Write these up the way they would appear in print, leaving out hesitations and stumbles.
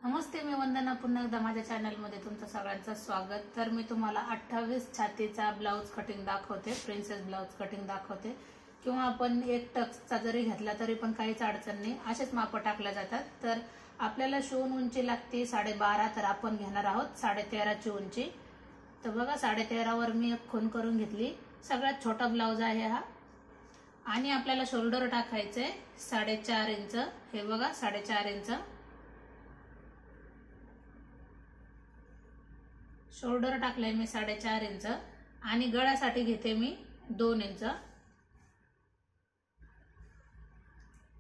नमस्ते, मी वंदना पुन्हा एकदा माझ्या चॅनलमध्ये तुमचं सगळ्यांचं स्वागत। तर मी तुम्हाला 28 छातीचा ब्लाउज कटिंग दाखवते, प्रिन्सेस ब्लाउज कटिंग दाखवते। किंवा आपण एक टक्सचा जरी घेतला तरी पण काहीच अडचण नाही, असेच माप टाकल्या जातात। तर आपल्याला शिवून उंची लागते 12.5, तर आपण घेणार आहोत 13.5 ची उंची। तर बघा 13.5 वर मी एक खूण करून घेतली। सगळ्यात छोटा ब्लाउज आहे हा। आणि आपल्याला शोल्डर टाकायचे 4.5 इंच। हे बघा 4.5 इंच शोल्डर टाकले मी 4.5 इंच। आणि गळ्यासाठी घेते मी 2 इंच।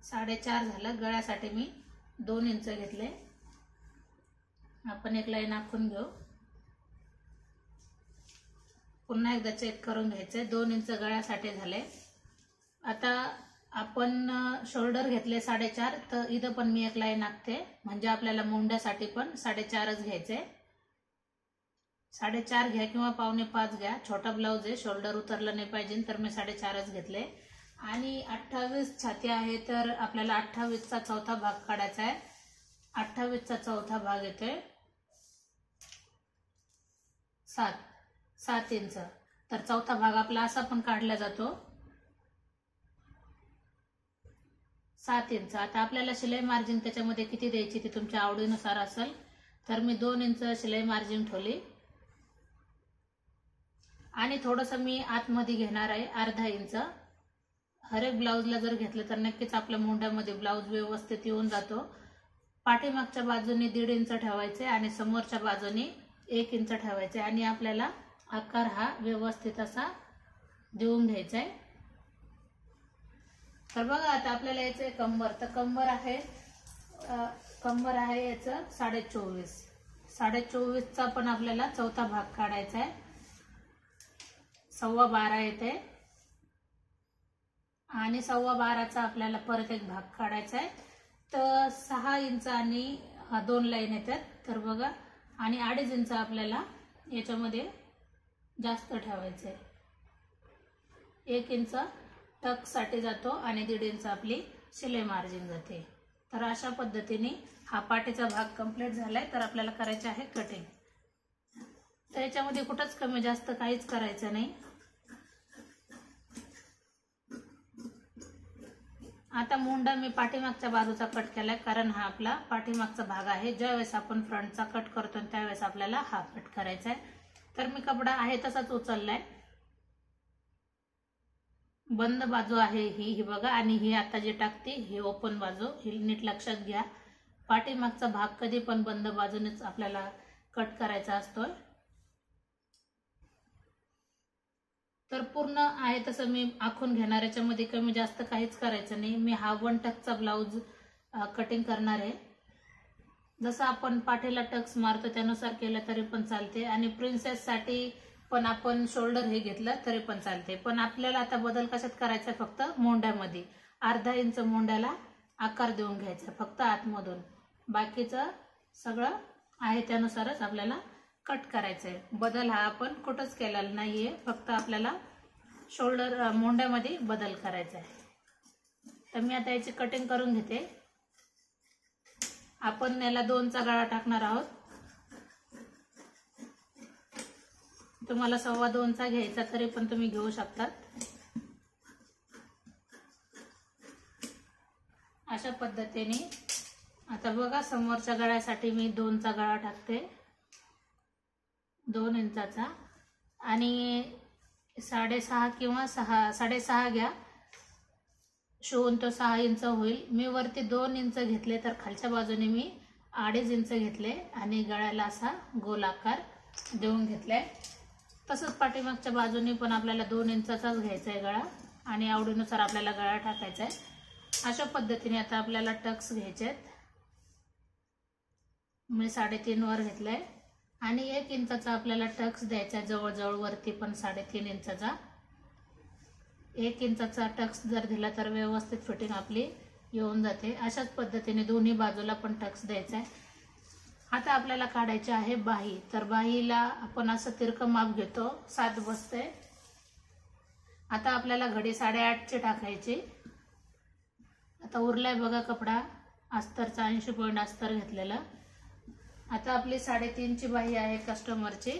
4.5 झालं, गळ्यासाठी मी 2 इंच घेतले। आपण एक लाईन आखून घेऊ, पुन्हा एकदा चेक करून घ्यायचे। 2 इंच गळ्यासाठी झाले। आता आपण शोल्डर घेतले 4.5, तर इथं पण मी एक लाईन आखते, म्हणजे आपल्याला मुंड्यासाठी पण 4.5च घ्यायचे। 4.5 घ्या किंवा 4.25 घ्या, छोटा ब्लाउज आहे, शोल्डर उतरलं नाही पाहिजे, तर मी 4.5च घेतले। आणि 28 छाती आहे, तर आपल्याला 28 चा चौथा भाग काढायचा आहे। 28 चा चौथा भाग येतोय 7 इंच। तर चौथा भाग आपला असा पण काढला जातो 7 इंच। आता आपल्याला शिलाई मार्जिन त्याच्यामध्ये किती द्यायची ती तुमच्या आवडीनुसार असेल, तर मी 2 इंच शिलाई मार्जिन ठेवली। आणि थोडंसं मी आतमध्ये घेणार आहे अर्धा इंच। हर एक ब्लाउजला जर घेतलं तर नक्कीच आपल्या मुंड्यामध्ये ब्लाउज व्यवस्थित येऊन जातो। पाठीमागच्या बाजूने 1.5 इंच ठेवायचे आणि समोरच्या बाजूने 1 इंच ठेवायचे, आणि आपल्याला आकार हा व्यवस्थित असा देऊन घ्यायचा आहे। तर बघा आता आपल्याला याचे कंबर, तर कंबर आहे याचं 24.5। 24.5 चा पण आपल्याला चौथा भाग काढायचा आहे। 12.15 येते, आणि 12.15 चा आपल्याला परत एक भाग काढायचा आहे। तर 6 इंच आणि 2 लाईन येतात, तर बघा। आणि 2.5 इंच आपल्याला याच्यामध्ये जास्त ठेवायचं आहे। 1 इंच टक साठी जातो आणि 1.5 इंच आपली शिलाई मार्जिन जाते। तर अशा पद्धतीने हा पाठीचा भाग कंप्लीट झालाय। तर आपल्याला करायचे आहे कटिंग। तर याच्यामध्ये कुठंच कमी जास्त काहीच करायचं नाही। आता मुंडा मी पाठीमागच्या बाजूचा कट केलाय, कारण हा आपला पाठीमागचा भाग आहे। ज्यावेळेस आपण फ्रंटचा कट करतो त्यावेळेस आपल्याला हा कट करायचा आहे। तर मी कपडा आहे तसाच उचललाय। बंद बाजू आहे ही बघा, आणि ही आता जी टाकते ही ओपन बाजू, ही नीट लक्षात घ्या। पाठीमागचा भाग कधी पण बंद बाजूनेच आपल्याला कट करायचा असतो। तर पूर्ण आहे तसं मी आखून घेणार, याच्यामध्ये कमी जास्त काहीच करायचं नाही। मी हा 1 टक्सचा ब्लाउज कटिंग करणार आहे। जसं आपण पाठीला टक्स मारतो त्यानुसार केलं तरी पण चालते, आणि प्रिन्सेस साठी पण आपण शोल्डर हे घेतलं तरी पण चालते। पण आपल्याला आता बदल कशात करायचा, फक्त मोंड्यामध्ये 1/2 इंच मोंड्याला आकार देऊन घ्यायचा फक्त आतमधून। बाकीचं सगळं आहे त्यानुसारच आपल्याला कट करायचं आहे। बदल हा आपण कुठंच केलेला नाहीये, फक्त आपल्याला शोल्डर मोंड्यामध्ये बदल करायचा आहे। तर मी आता याची कटिंग करून घेते। आपण याला 2 चा गळा टाकणार आहोत। तुम्हाला 2.25 चा घ्यायचा तरी पण तुम्ही घेऊ शकता। अशा पद्धतीने आता बघा समोरच्या गळ्यासाठी मी 2 चा गळा टाकते, 2 इंचाचा। आणि 6.5 किंवा 6.5 घ्या, शिवून तो 6 इंच होईल। मी वरती 2 इंच घेतले, तर खालच्या बाजूने मी 2.5 इंच घेतले आणि गळ्याला असा गोल आकार देऊन घेतलाय। तसंच पाठीमागच्या बाजूने पण आपल्याला 2 इंचाचाच घ्यायचा आहे गळा, आणि आवडीनुसार आपल्याला गळा टाकायचा आहे। अशा पद्धतीने आता आपल्याला टक्स घ्यायचे आहेत। मी 3.5 वर घेतलाय, आणि 1 इंचाचा आपल्याला टक्स द्यायचा आहे जवळजवळ, वरती पण 3.5 इंचाचा। 1 इंचाचा टक्स जर दिला तर व्यवस्थित फिटिंग आपली येऊन जाते। अशाच पद्धतीने दोन्ही बाजूला पण टक्स द्यायचा आहे। आता आपल्याला काढायचे आहे बाही। तर बाहीला आपण असं तिरकं माप घेतो, 7 बसते। आता आपल्याला घडी 8.5 ची टाकायची। आता उरलाय बघा कपडा, अस्तरचा 80 पॉइंट अस्तर घेतलेला। आता आपली 3.5 बाही आहे कस्टमरची,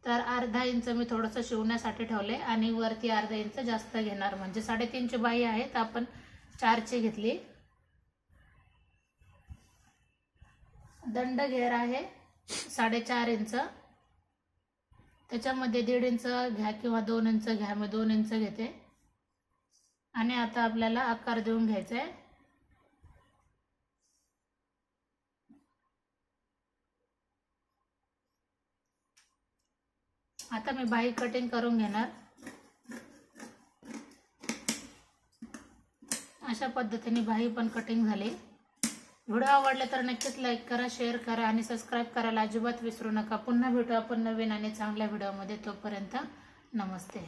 तर अर्धा इंच मी थोडंसं शिवण्यासाठी ठेवले आणि वरती अर्धा इंच जास्त घेणार, म्हणजे 3.5 बाही आहे तर आपण 4 घेतली. दंड घेर आहे 4.5 इंच, त्याच्यामध्ये 1.5 इंच घ्या किंवा 2 इंच घ्या, मी 2 इंच घेते. आणि आता आपल्याला आकार देऊन घ्यायचा आहे. आता मी बाही कटिंग करून घेणार. अशा पद्धतीने बाही पण कटिंग झाली. व्हिडिओ आवडला तर नक्कीच लाईक करा, शेअर करा आणि सबस्क्राईब करायला अजिबात विसरू नका. पुन्हा भेटू आपण नवीन आणि चांगल्या व्हिडिओमध्ये. तोपर्यंत नमस्ते.